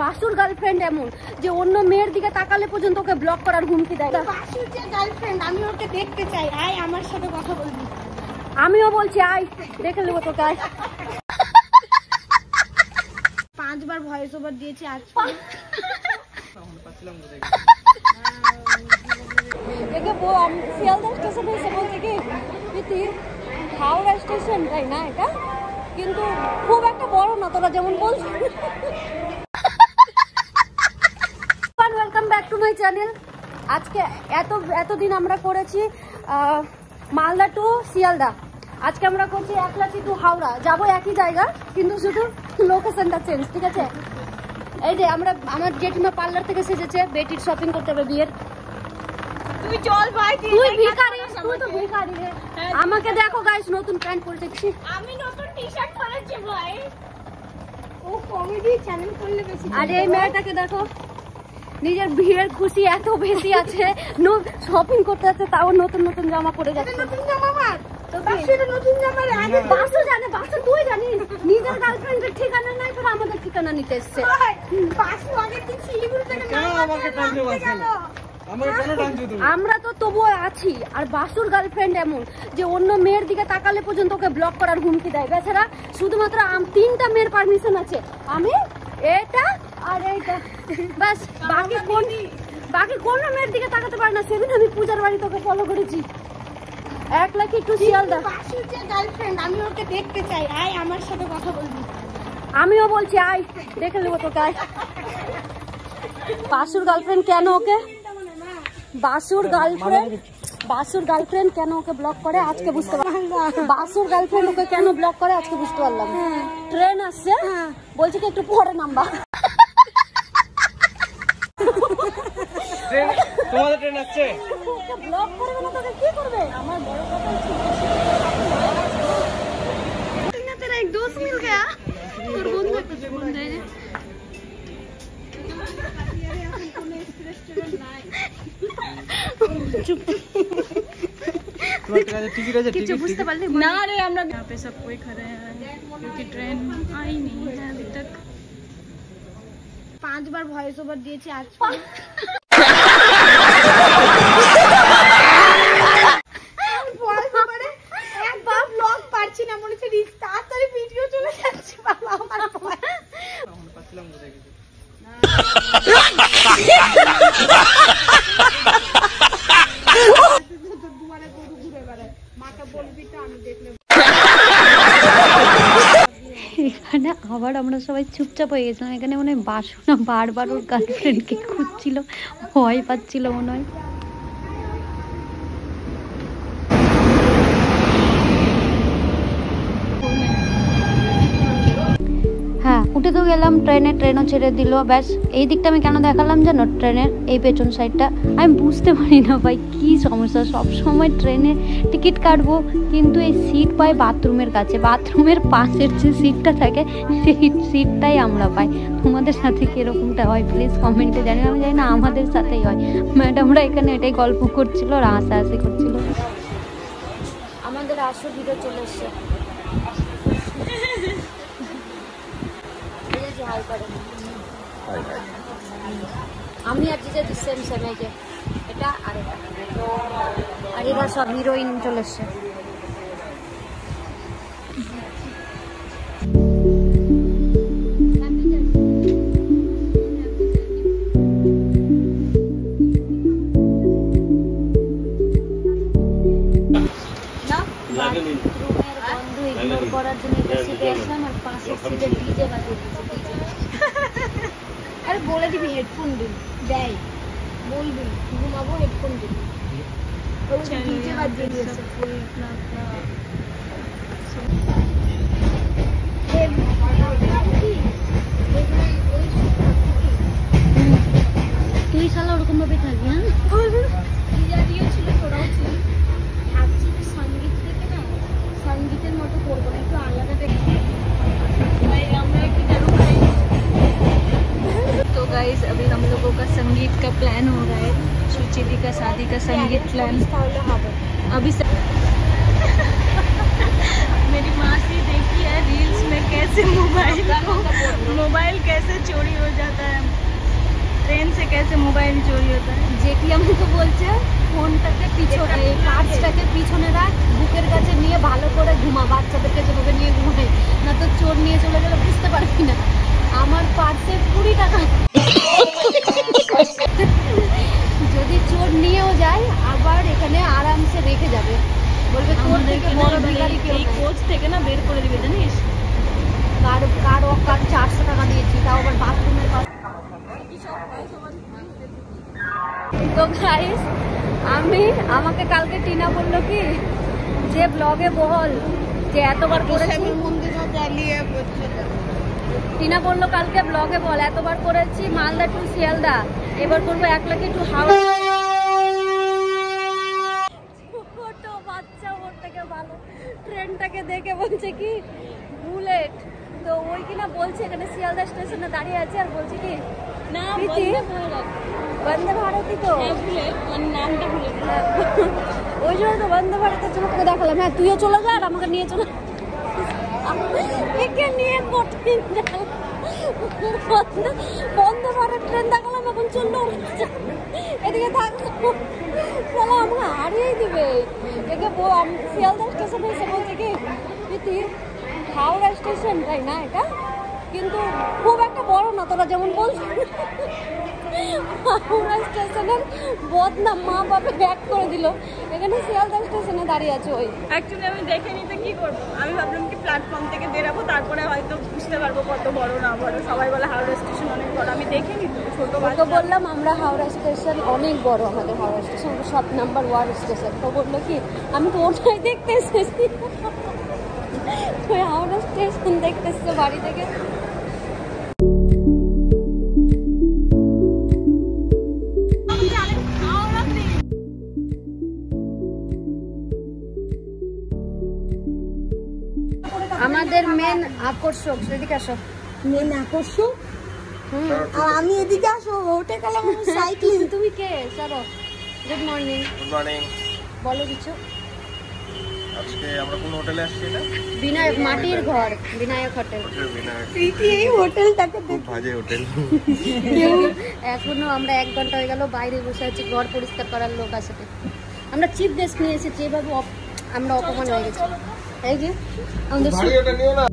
বাসুর গার্লফ্রেন্ড এমন যে অন্য মেয়ের দিকে তাকালে পর্যন্ত ওকে ব্লক করার হুমকি দেয়। বাসুর যে গার্লফ্রেন্ড, আমি ওকে দেখতে চাই, আয় আমার সাথে কথা বলবি। আমিও বলছি আয়, দেখে নেবো তোকে আয়। 5 বার ভয়েস ওভার দিয়েছি আজ। দেখে বউ শিয়ালদা স্টেশনে এসে বলছে কি প্রীতি হাওড়া স্টেশন তাই না এটা, কিন্তু খুব একটা বড় না তোরা যেমন বলছিস। Welcome back to my channel. আজকে এতদিন আমরা করেছি মালদা টু শিয়ালদা, আজকে আমরা করছি একলাচি টু হাওড়া। যাবো একই জায়গা কিন্তু শুধু লোকেশনটা চেঞ্জ, ঠিক আছে? এই যে আমার জেঠিমা পার্লার থেকে সেজেছে, বেটির শপিং করতে হবে বিয়ের। তুই চল ভাই, তুই ভিখারি, তুই তো ভিখারি রে। আমাকে দেখো গাইস, নতুন প্যান্ট পরেছি, আমি নতুন টি-শার্ট পরেছি ভাই। ও কমেডি চ্যানেল করলে বেশি। আরে এই মেয়েটাকে দেখো, নিজের বিয়ের খুশি এত বেশি আছে, শপিং করতে যাচ্ছে তাও নতুন নতুন জামা পরে যাচ্ছে। নতুন জামা আমার তো বাসুর নতুন জামা রে। আগে বাসু জানে, বাসু তুই জানিস নিজের গার্লফ্রেন্ডের ঠিকানা নাই, তোর আমাদের ঠিকানা নিতে এসছে। বাসু আগে তুই শিলিগুড়ি থেকে না আমাকে টানতে পারছিস না। আমরা তো তবুও আছি। আর বাসুর গার্লফ্রেন্ড এমন যে অন্য মেয়ের দিকে তাকালে পর্যন্ত ওকে ব্লক করার হুমকি দেয়। বেচারা শুধুমাত্র 3টা মেয়ের পারমিশন আছে, আমি এটা আর এইটা, বাস। বাকি কোনো মেয়ের দিকে তাকাতে পারে না। সেদিন আমি পূজার বাড়ি তোকে ফলো করেছি, একলাচি টু শিয়ালদা। বাসুর যে গার্লফ্রেন্ড, আমি ওকে দেখতে চাই, আয় আমার সাথে কথা বলবি। আমিও বলছি আয়, দেখে নেবো তোকে আয়। বাসুর গার্লফ্রেন্ড কেন ওকে বাসুর গার্লফ্রেন্ড কেন ওকে ব্লক করে আজকে বুঝতে পারলাম। বাসুর গার্লফ্রেন্ড ওকে কেন ব্লক করে আজকে বুঝতে পারলাম। ট্রেন আসছে, বলছে কি একটু পরে নামবা। তোমাদের ট্রেন আসছে, ওকে ব্লক করবে না তোকে কি করবে? আমার বড় কথা ছিল না, তেরা এক দোস্ত মিল গয়া, তোর বন্ধু কিছু বুঝতে পারলি না রে। আমরা यहाँ पे सब कोई खड़े हैं क्योंकि ट्रेन आई नहीं है अभी तक। 5 বার ভয়েস ওভার দিয়েছি আজ। একবার ব্লগ পারছি না, মনে হচ্ছে তাড়াতাড়ি ভিডিও চলে যাচ্ছে বাবা আমার। এখানে আবার আমরা সবাই চুপচাপ হয়ে গেছিলাম। এখানে মনে হয় বাসু না বারবার ওর গার্লফ্রেন্ডকে খুঁজছিল, ভয় পাচ্ছিল মনে হয়। হ্যাঁ, উঠে তো গেলাম ট্রেনও ছেড়ে দিল। ব্যাস, এই দিকটা আমি কেন দেখালাম জানো, ট্রেনের এই পেছন সাইডটা আমি বুঝতে পারি না ভাই কি সমস্যা। সব সময় ট্রেনে টিকিট কাটবো কিন্তু এই সিট পাই বাথরুমের কাছে, বাথরুমের পাশের যে সিটটা থাকে সেই সিটটাই আমরা পাই। তোমাদের সাথে কিরকমটা হয় প্লিজ কমেন্টে জানিও। আমি জানি না, আমাদের সাথেই হয়। ম্যাডামরা এখানে এটাই গল্প করছিল আর হাসাহাসি করছিল। আমাদের আসল ভিডিও চলে এসছে। আমি আর জিজা সেম এই যে এটা আর এটা, আর এরা সব হিরোইন চলে এসছে। বন্ধু ইগনোর করার জন্য এটা সিটে আসলাম আর পাশের সিটে ডিজে বাজিয়ে দিয়েছে। আরে বলে দিবি হেডফোন দিন দেয়, বলবি ঘুমাবো হেডফোন দিন। ডিজে বাজিয়ে দিয়েছে। তুই শালা ওরকম ভাবে থাকবি। হ্যাঁ, ডিজারিও ছিল, তোরাও ছিল। ভাবছি সঙ্গীত থেকে না, সঙ্গীতের মতো করবো না, একটু আলাদা দেখবো। तो गाइस अभी हम लोगों का संगीत का प्लान हो रहा है, सुचिति का शादी का संगीत प्लान अभी मेरी मासी देखी है रील्स में कैसे मोबाइल कैसे चोरी हो जाता है, ट्रेन से कैसे मोबाइल चोरी होता है। যেটি আমাকে বলছে ফোনটাকে পিছনে পার্সটাকে পিছনে রাখ, বুকের কাছে নিয়ে ভালো করে ঘুমা, বাচ্চাদেরকে যেভাবে নিয়ে ঘুমাই, না তো চোর নিয়ে চলে গেলে বুঝতে পারবি না। আমার পার্সে 20 টাকা, যদি চোর নিয়েও যায় আবার এখানে আরামসে রেখে যাবে, বলবে তোর থেকে বড় ভিখারি কেউ এই নেই। কোচ থেকে না বের করে দিবে জানিস। কার 400 টাকা দিয়েছি, তাও আবার বাথরুমের পাশে। তো গাইস, আমাকে কালকে টিনা বললো কি যে ব্লগে বল যে এতবার করেছি, টিনা বললো কালকে ব্লগে বল এতবার করেছি মালদা টু শিয়ালদা, এবার করবো 1 লাখ টু হাওড়া। ছোট বাচ্চা ওর থেকে ভালো ট্রেনটাকে দেখে বলছে কি বুলেট, তো ওই কিনা বলছে এখানে শিয়ালদা স্টেশনে দাঁড়িয়ে আছে আর বলছে কি না প্রীতি, বন্দে ভারতই তো, বুলেট মানে নামটা বুলেট। ওই জন্য তো বন্দে ভারতের জন্য তোকে দেখালাম। হ্যাঁ তুইও চলে যা আর আমাকে নিয়ে চলে, একে নিয়ে কঠিন বন্দে ভারত ট্রেন দেখালাম, এখন চললো এদিকে থাকতো চলো আমাকে হারিয়ে দিবে। একে শিয়ালদা স্টেশনে এসে বলছে কি প্রীতি হাওড়া স্টেশন তাই না এটা, কিন্তু খুব একটা বড় না, তোরা যেমন বলছিস হাওড়া স্টেশনের বদনাম মা বাবা ব্যাক করে দিল, এখানে শিয়ালদা স্টেশনে দাঁড়িয়ে আছে। ওই অ্যাকচুয়ালি আমি দেখে নিতে কি করবো, আমি ভাবলাম কি প্ল্যাটফর্ম থেকে বেরাবো, তারপরে হয়তো বুঝতে পারবো কত বড় না বড়। সবাই বলে হাওড়া স্টেশন অনেক বড়, আমি দেখে নিত ছোট তো বাচ্চা। বললাম আমরা হাওড়া স্টেশন অনেক বড়, আমাদের হাওড়া স্টেশন সব নাম্বার 1 স্টেশন। তো বললো কি আমি তো ওটাই দেখতে এসেছি, ওই হাওড়া স্টেশন দেখতে এসছে বাড়ি থেকে। আমাদের মেন আকর্ষক, এদিকে আসো। মেন আকর্ষণ আর আমি এদিকে আসো, ওটা গেলাম সাইক্লিং। তুমি কে? চলো, গুড মর্নিং। Good morning. বলো কিছু। আজকে আমরা কোন হোটেলে আসছি? এটা বিনায়ক মাটির ঘর, বিনায়ক হোটেল। হোটেল বিনায়ক। প্রীতি এই হোটেলটাকে খুব বাজে হোটেল। এখনো আমরা 1 ঘন্টা হয়ে গেল বাইরে বসে আছি, ঘর পরিষ্কার করার লোক আসে। আমরা চিফ গেস্ট নিয়ে এসেছি, এভাবে আমরা অপমান হয়ে গেছি। এই যে আমাদের ভারী ওটা নিও না।